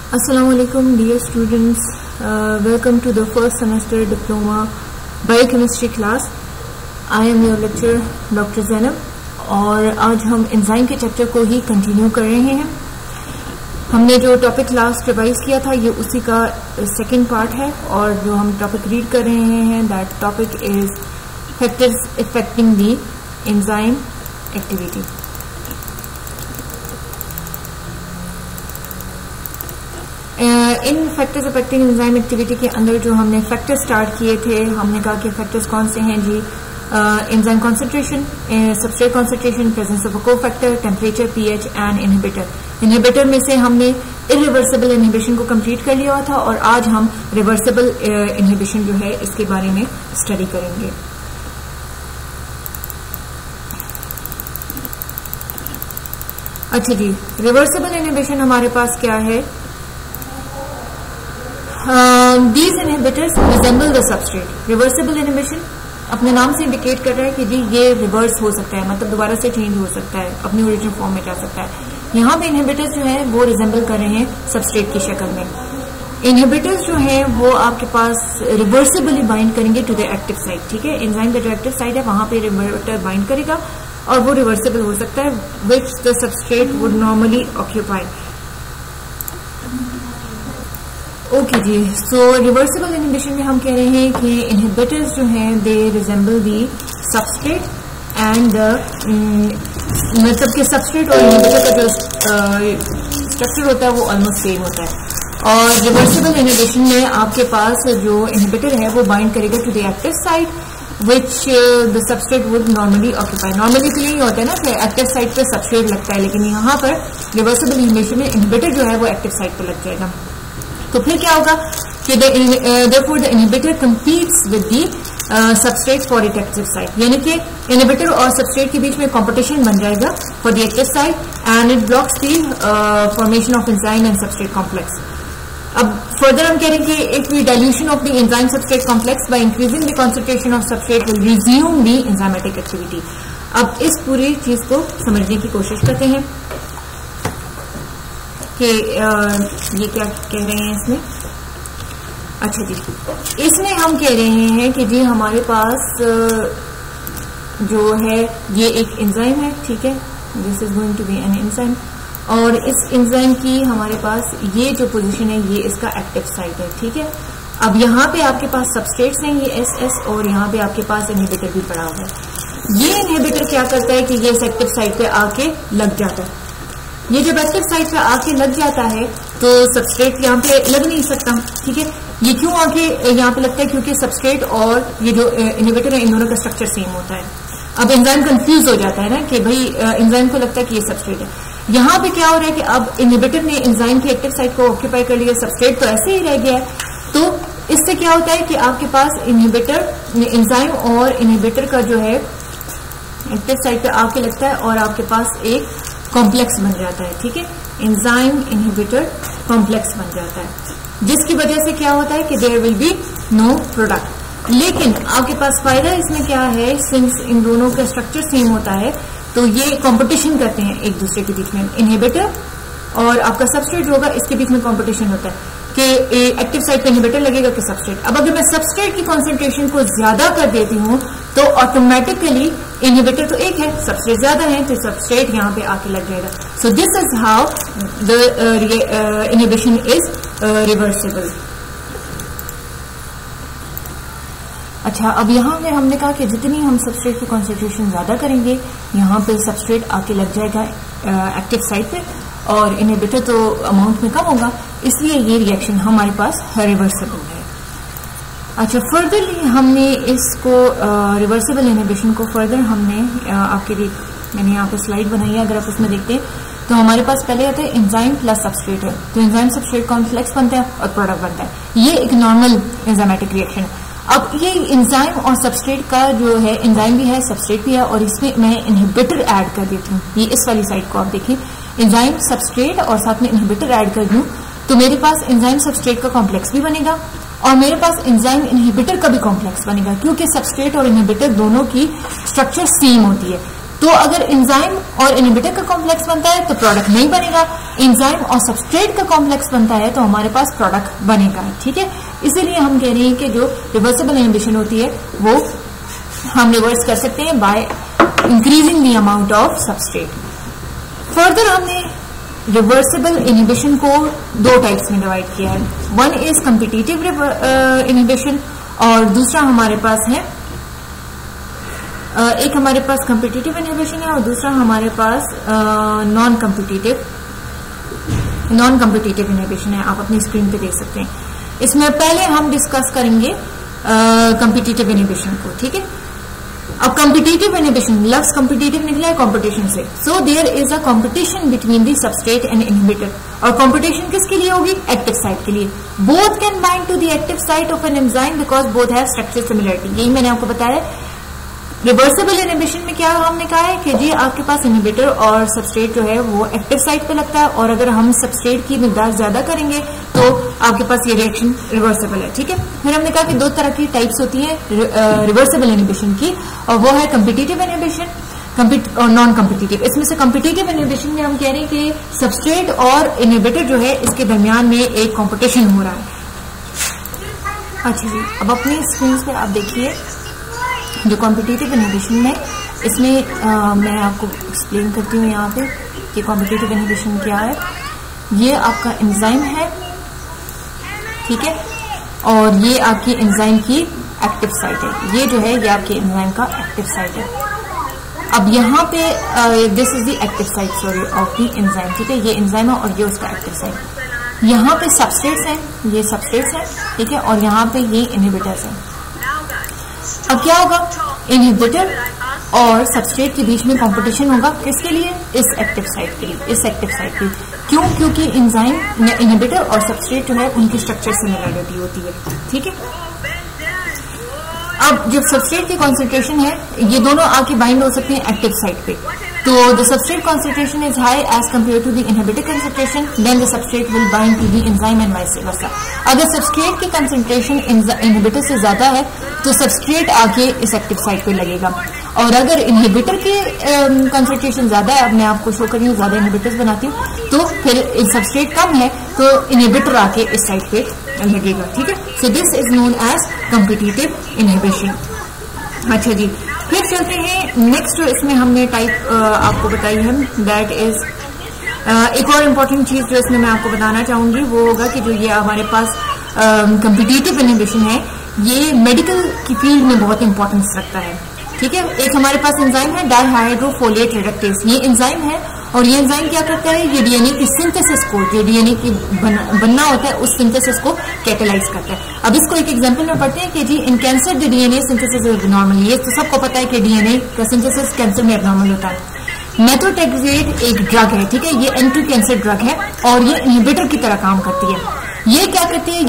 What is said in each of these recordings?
Assalamu alaikum dear students, welcome to the first semester diploma biochemistry class. I am your lecturer Dr. Zainab और आज हम enzyme के chapter को ही continue कर रहे हैं। हमने जो टॉपिक लास्ट रिवाइज किया था ये उसी का सेकंड पार्ट है और जो हम टॉपिक रीड कर रहे हैं that topic is factors effecting the enzyme activity. In factors affecting enzyme activity के अंदर जो हमने फैक्टर्स स्टार्ट किए थे, हमने कहा कि फैक्टर्स कौन से हैं जी। Enzyme concentration, substrate concentration, presence of a cofactor, temperature, pH and inhibitor. Inhibitor में से हमने इरिवर्सिबल इनहिबिशन को कंप्लीट कर लिया था और आज हम रिवर्सिबल इनहिबिशन जो है इसके बारे में स्टडी करेंगे। अच्छा जी, रिवर्सिबल इनहिबिशन हमारे पास क्या है? These inhibitors resemble the substrate. Reversible inhibition अपने नाम से इंडिकेट कर रहा है कि जी ये रिवर्स हो सकता है, मतलब दोबारा से चेंज हो सकता है, अपनी ओरिजिनल फॉर्म में जा सकता है। यहाँ पे इनहिबिटर्स जो है वो रिजेंबल कर रहे हैं सबस्ट्रेट की शक्ल में। इनहिबिटर्स जो है वो आपके पास रिवर्सिबली बाइंड करेंगे टू द एक्टिव साइट। ठीक है, एंजाइम का जो एक्टिव साइट है वहां पे इनहिबिटर बाइंड करेगा और वो रिवर्सिबल हो सकता है which the substrate would normally occupy. Okay जी, सो रिवर्सिबल इनहिबिशन में हम कह रहे हैं कि इनहिबिटर्स जो हैं they resemble the substrate and मतलब कि सबस्ट्रेट और इनहिबिटर का जो स्ट्रक्चर होता है वो ऑलमोस्ट सेम होता है। और रिवर्सिबल इनहिबिशन में आपके पास जो इनहिबिटर है वो बाइंड करेगा to the active site which the substrate would normally occupy. Normally तो यही होता है ना कि एक्टिव साइट पे सबस्ट्रेट लगता है, लेकिन यहाँ पर रिवर्सिबल इनहिबिशन में इनहिबिटर जो है वो एक्टिव साइट पे लग जाएगा। तो फिर क्या होगा कि therefore the inhibitor competes with the substrate for its active site, यानी कि इनहिबिटर और सबस्ट्रेट के बीच में कंपटीशन बन जाएगा for the active site and it blocks the formation of enzyme and substrate complex. अब फर्दर हम कह रहे हैं कि if we dilution of the enzyme substrate complex by increasing the concentration of substrate will resume the enzymatic activity. अब इस पूरी चीज को समझने की कोशिश करते हैं कि ये क्या कह रहे हैं इसमें। अच्छा जी, इसमें हम कह रहे हैं कि जी हमारे पास जो है ये एक एंजाइम है। ठीक है, this is going to be an enzyme और इस एंजाइम की हमारे पास ये जो पोजीशन है ये इसका एक्टिव साइट है। ठीक है, अब यहाँ पे आपके पास सबस्ट्रेट्स हैं ये एस और यहाँ पे आपके पास इनहिबिटर भी पड़ा हुआ है। ये इनहिबिटर क्या करता है कि ये इस एक्टिव साइट पे आके लग जाता है। ये जब एक्टिव साइट पे आके लग जाता है तो सबस्ट्रेट यहाँ पे लग नहीं सकता। ठीक है, ये क्यों आके यहाँ पे लगता है? क्योंकि सबस्ट्रेट और ये जो इनहिबिटर है इन दोनों का स्ट्रक्चर सेम होता है। अब एंजाइम कंफ्यूज हो जाता है ना कि भाई एंजाइम को लगता है कि ये सबस्ट्रेट है। यहाँ पे क्या हो रहा है कि अब इनहिबिटर ने एंजाइम की एक्टिव साइट को ऑक्यूपाई कर लिया, सबस्ट्रेट तो ऐसे ही रह गया है। तो इससे क्या होता है कि आपके पास इनहिबिटर एंजाइम और इनहिबिटर का जो है एक्टिव साइट पे आके लगता है और आपके पास एक कॉम्प्लेक्स बन जाता है। ठीक है, एंजाइम इनहिबिटर कॉम्प्लेक्स बन जाता है जिसकी वजह से क्या होता है कि there will be no product. लेकिन आपके पास फायदा इसमें क्या है, सिंस इन दोनों का स्ट्रक्चर सेम होता है तो ये कंपटीशन करते हैं एक दूसरे के बीच में। इनहिबिटर और आपका सबस्ट्रेट जो होगा इसके बीच में कंपटीशन होता है कि एक्टिव साइट पे इनहिबिटर लगेगा कि सबस्ट्रेट। अब अगर मैं सबस्ट्रेट की कॉन्सेंट्रेशन को ज्यादा कर देती हूँ तो ऑटोमेटिकली इनहिबिटर तो एक है, सबस्ट्रेट ज्यादा है तो सबस्ट्रेट यहाँ पे आके लग जाएगा। सो this is how the inhibition is reversible. अच्छा, अब यहाँ पे हमने कहा कि जितनी हम सबस्ट्रेट की कॉन्सेंट्रेशन ज्यादा करेंगे यहाँ पे सबस्ट्रेट आके लग जाएगा एक्टिव साइट पे और इनहिबिटर तो अमाउंट में कम होगा, इसलिए ये रिएक्शन हमारे पास रिवर्सिबल है। अच्छा, फर्दरली हमने इसको रिवर्सिबल इनहिबिशन को फर्दर हमने आपके लिए मैंने यहाँ पे स्लाइड बनाई है, अगर आप उसमें देखते हैं तो हमारे पास पहले आता है एंजाइम प्लस सबस्ट्रेट है, तो एंजाइम सबस्ट्रेट कॉम्प्लेक्स बनता है और प्रोडक्ट बनता है। ये एक नॉर्मल एंजाइमेटिक रिएक्शन है। अब ये एंजाइम और सबस्ट्रेट का जो है, एंजाइम भी है सबस्ट्रेट भी है और इसमें मैं इनहिबिटर ऐड कर देती हूँ। ये इस वाली साइड को आप देखिए, एंजाइम सबस्ट्रेट और साथ में इनहिबिटर ऐड कर दूं तो मेरे पास एंजाइम सबस्ट्रेट का कॉम्प्लेक्स भी बनेगा और मेरे पास एंजाइम इनहिबिटर का भी कॉम्प्लेक्स बनेगा, क्योंकि सबस्ट्रेट और इनहिबिटर दोनों की स्ट्रक्चर सेम होती है। तो अगर एंजाइम और इनहिबिटर का कॉम्प्लेक्स बनता है तो प्रोडक्ट नहीं बनेगा, एंजाइम और सबस्ट्रेट का कॉम्प्लेक्स बनता है तो हमारे पास प्रोडक्ट बनेगा, ठीक है। इसीलिए हम कह रहे हैं कि जो रिवर्सिबल इनहिबिशन होती है वो हम रिवर्स कर सकते हैं bye increasing the amount of substrate. Further हमने रिवर्सिबल इनहिबिशन को दो टाइप्स में डिवाइड किया है। वन इज कॉम्पिटिटिव इनहिबिशन और दूसरा हमारे पास है एक हमारे पास कॉम्पिटिटिव इनहिबिशन है और दूसरा हमारे पास नॉन कॉम्पिटिटिव इनहिबिशन है। आप अपनी स्क्रीन पे देख सकते हैं। इसमें पहले हम डिस्कस करेंगे कॉम्पिटिटिव इनहिबिशन को, ठीक है। अब कॉम्पिटिटिव इनहिबिशन, लफ्ज कॉम्पिटिटिव निकला है कॉम्पिटिशन से। So there is a competition between the substrate and inhibitor. और कॉम्पिटिशन किसके लिए होगी? एक्टिव साइट के लिए। Both can bind to the active site of an enzyme because both have structure similarity. यही मैंने आपको बताया। रिवर्सिबल इनहिबिशन में क्या हमने कहा है कि जी आपके पास इनहिबिटर और सबस्ट्रेट जो है वो एक्टिव साइट पे लगता है और अगर हम सबस्ट्रेट की मिकदार ज्यादा करेंगे तो आपके पास ये रिएक्शन रिवर्सिबल है, ठीक है। फिर हमने कहा कि दो तरह की टाइप्स होती है रिवर्सिबल इनहिबिशन की और वो है कॉम्पिटिटिव इनहिबिशन और नॉन कॉम्पिटिटिव। इसमें से कॉम्पिटिटिव इनहिबिशन में हम कह रहे हैं कि सबस्ट्रेट और इनहिबिटर जो है इसके दरमियान में एक कॉम्पिटिशन हो रहा है। अच्छा जी, अब अपनी स्क्रीन पे आप देखिए जो कॉम्पिटिटिव इनहिबिशन में इसमें मैं आपको एक्सप्लेन करती हूँ यहाँ पे कि कॉम्पिटिटिव इनहिबिशन क्या है। ये आपका एंजाइम है, ठीक है, और ये आपकी एंजाइम की एक्टिव साइट है। ये जो है ये आपके एंजाइम का एक्टिव साइट है। अब यहाँ पे this is the active site sorry of the enzyme, ठीक है। ये एंजाइम है और ये उसका एक्टिव साइट। यहाँ पे सबस्ट्रेट्स हैं, ये सबस्ट्रेट्स हैं, ठीक है, और यहाँ पे ये इनहिबिटर्स हैं। अब क्या होगा? इनहिबिटर और सबस्ट्रेट के बीच में कंपटीशन होगा। किसके लिए? इस एक्टिव साइट के लिए, इस एक्टिव साइट के लिए। क्यों? क्योंकि एंजाइम इनहिबिटर और सबस्ट्रेट जो है उनकी स्ट्रक्चर सिमिलरिटी होती है, ठीक है। अब जब सबस्ट्रेट की कॉन्सेंट्रेशन है, ये दोनों आके बाइंड हो सकते हैं एक्टिव साइट पे। तो the substrate concentration is high as compare to the inhibitor concentration, then the substrate will bind to the enzyme and vice versa. अगर सबस्ट्रेट की कॉन्सेंट्रेशन इनहिबिटर से ज्यादा है तो सबस्ट्रेट आके इस एक्टिव साइट पे लगेगा, और अगर इनहिबिटर की कॉन्सेंट्रेशन ज्यादा है, अब मैं आपको शो कर रही हूँ, ज्यादा इनहिबिटर्स बनाती हूँ, तो फिर सबस्ट्रेट कम है तो इनहिबिटर आके इस साइट पे लगेगा, ठीक है। So this is known as competitive inhibition. अच्छा जी, फिर चलते हैं नेक्स्ट जो इसमें हमने टाइप आपको बताई है, दैट इज एक और इम्पोर्टेंट चीज जो इसमें मैं आपको बताना चाहूंगी वो होगा कि जो ये हमारे पास कॉम्पिटिटिव इनहिबिशन है ये मेडिकल की फील्ड में बहुत इंपॉर्टेंस रखता है, ठीक है। एक हमारे पास एंजाइम है डाइहाइड्रोफोलेट रिडक्टेज। ये एंजाइम है और ये एंजाइम क्या करता है? ये डीएनए की सिंथेसिस को, जो डीएनए की बनना होता है उस सिंथेसिस को कैटेलाइज करता है। अब इसको एक एग्जांपल में पढ़ते हैं कि जी in cancer the DNA synthesis is abnormal. ये तो सबको पता है कि डीएनए का सिंथेसिस कैंसर में एब्नॉर्मल होता है। मेथोट्रेक्सेट एक ड्रग है, ठीक है, ये एंटी कैंसर ड्रग है और ये इनहिबिटर की तरह काम करती है। ये क्या करती है?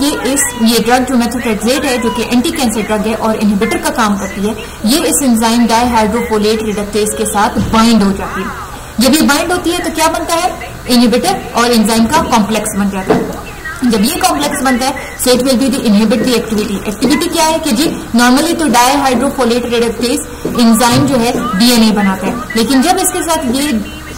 ये ड्रग जो मेथोट्रेक्सेट है जो कि एंटी कैंसर ड्रग है और इनहिबिटर का काम करती है, ये इस एंजाइम डाइहाइड्रोफोलेट रिडक्टेज के साथ बाइंड हो जाती है। जब ये बाइंड होती है तो क्या बनता है? इनहिबिटर और एंजाइम का कॉम्प्लेक्स बन जाता है। जब ये कॉम्प्लेक्स बनता है so it will be the inhibit the activity. Activity क्या है कि जी नॉर्मली तो डाइहाइड्रोफोलेट रिडक्टेज एंजाइम जो है डीएनए बनाता है, लेकिन जब इसके साथ ये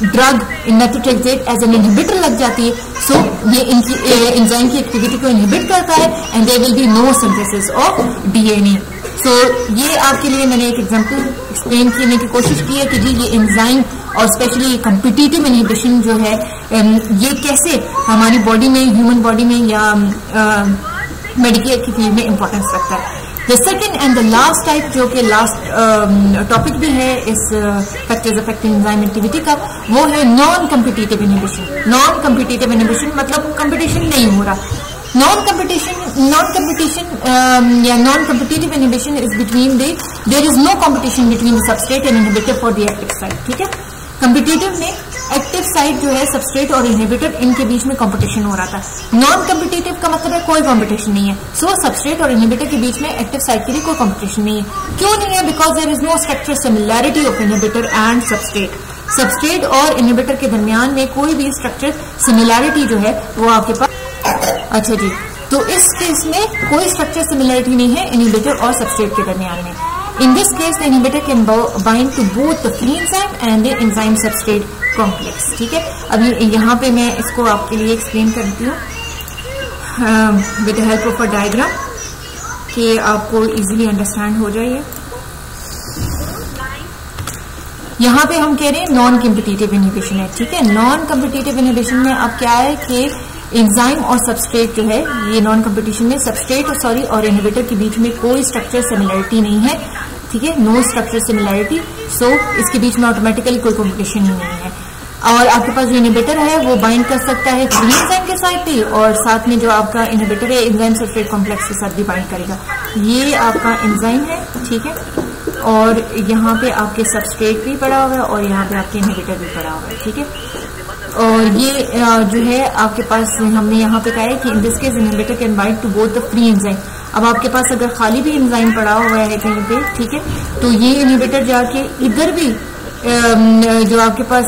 drug methotrexate as an inhibitor लग जाती है सो ये इनकी एंजाइम की एक्टिविटी को इनहिबिट करता है and there will be no synthesis of DNA. So ये आपके लिए मैंने एक एग्जांपल एक्सप्लेन करने की कोशिश की है कि जी ये एंजाइम और स्पेशली कॉम्पिटिटिव इनहिबिशन जो है ये कैसे हमारी बॉडी में, ह्यूमन बॉडी में या मेडिकेल की फील्ड में इंपॉर्टेंस रखता है। The second and the last type जो कि लास्ट टॉपिक भी है इस फैक्टर्स अफेक्टिंग एंजाइम एक्टिविटी का, वो है non competitive inhibition. Non competitive inhibition मतलब कंपटीशन नहीं हो रहा। नॉन कॉम्पिटिशन या non competitive inhibition is between there is no competition between the substrate and inhibitor for the active site, ठीक है। कॉम्पिटिटिव में एक्टिव साइट जो है सबस्ट्रेट और इनहिबिटर इनके बीच में कंपटीशन हो रहा था। नॉन कॉम्पिटिटिव का मतलब है कोई कंपटीशन नहीं है। सो सबस्ट्रेट और इनहिबिटर के बीच में एक्टिव साइट के लिए कोई कंपटीशन नहीं है। क्यों नहीं है? Because there is no structure similarity of inhibitor and substrate. Substrate और इनहिबिटर के दरमियान में कोई भी स्ट्रक्चर सिमिलैरिटी जो है वो आपके पास। अच्छा जी, तो इस केस में कोई स्ट्रक्चर सिमिलरिटी नहीं है इनहिबिटर और सबस्ट्रेट के दरमियान में। In this case, the inhibitor can bind to both the free enzyme and the enzyme substrate complex. ठीक है, अभी यहाँ पे मैं इसको आपके लिए एक्सप्लेन करती हूँ with the help of a diagram कि आपको इजीली अंडरस्टैंड हो जाए। यहाँ पे हम कह रहे हैं नॉन कॉम्पिटिटिव इनहिबिशन है। ठीक है, नॉन कॉम्पिटिटिव इनहिबिशन में अब क्या है कि एंजाइम और सबस्ट्रेट जो है, ये नॉन कॉम्पिटिशन में सबस्ट्रेट और इनहिबिटर के बीच में कोई स्ट्रक्चर सिमिलरिटी नहीं है। ठीक है, नो स्ट्रक्चर सिमिलरिटी, सो इसके बीच में ऑटोमेटिकली कोई कॉम्पिटिशन ही नहीं है। और आपके पास जो इनहिबिटर है वो बाइंड कर सकता है फ्री एंजाइम के साथ भी, और साथ में जो आपका इनहिबिटर है एंजाइम सबस्ट्रेट कॉम्प्लेक्स के साथ भी बाइंड करेगा। ये आपका एंजाइम है। ठीक है, और यहाँ पे आपके सबस्ट्रेट भी पड़ा हुआ है और यहाँ पे आपके इनहिबिटर भी पड़ा हुआ है। ठीक है, और ये जो है आपके पास हमने यहाँ पे कहा है कि in this case inhibitor can bind to both the free enzyme. अब आपके पास अगर खाली भी एंजाइम पड़ा हुआ है कहीं पे, ठीक है, तो ये इनहिबिटर जाके इधर भी जो आपके पास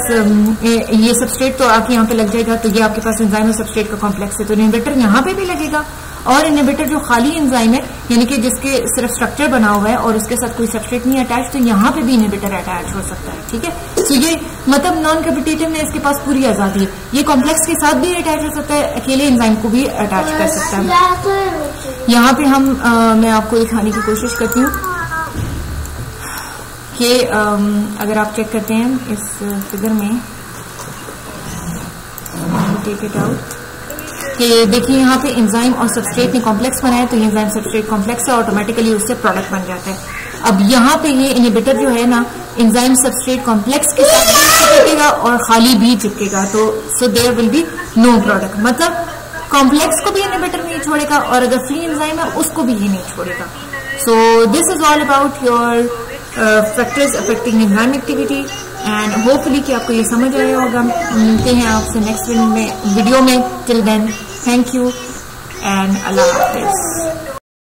ये सबस्ट्रेट तो आके यहाँ पे लग जाएगा, तो ये आपके पास एंजाइम और सबस्ट्रेट का कॉम्प्लेक्स है, तो इनहिबिटर यहाँ पे भी लगेगा। और इनहिबिटर जो खाली एंजाइम है, यानी कि जिसके सिर्फ स्ट्रक्चर बना हुआ है और उसके साथ कोई सबस्ट्रेट नहीं अटैच, तो यहाँ पे भी इनहिबिटर अटैच हो सकता है। ठीक है, तो ये मतलब नॉन कॉम्पिटिटिव में इसके पास पूरी आजादी है। ये कॉम्प्लेक्स के साथ भी अटैच हो सकता है, अकेले एंजाइम को भी अटैच कर सकता है। यहाँ पे मैं आपको दिखाने की कोशिश करती हूँ कि अगर आप चेक करते हैं इस फिगर में, टेक इट आउट, कि देखिए यहाँ पे एंजाइम और सबस्ट्रेट ने कॉम्प्लेक्स बनाया, तो ये एंजाइम सबस्ट्रेट कॉम्प्लेक्स है, ऑटोमेटिकली उससे प्रोडक्ट बन जाता है। अब यहाँ पे ये इनहिबिटर जो है ना, एंजाइम सबस्ट्रेट कॉम्प्लेक्स के साथ भी चिपकेगा और खाली भी चिपकेगा, तो so there will be no product. मतलब कॉम्प्लेक्स को भी इनहिबिटर नहीं छोड़ेगा और अगर फ्री एंजाइम है उसको भी ये नहीं छोड़ेगा। So this is all about your factors affecting enzyme activity, and hopefully कि आपको ये समझ आया होगा। मिलते हैं आपसे नेक्स्ट वीडियो में। Till then, thank you and अल्लाह हाफिज।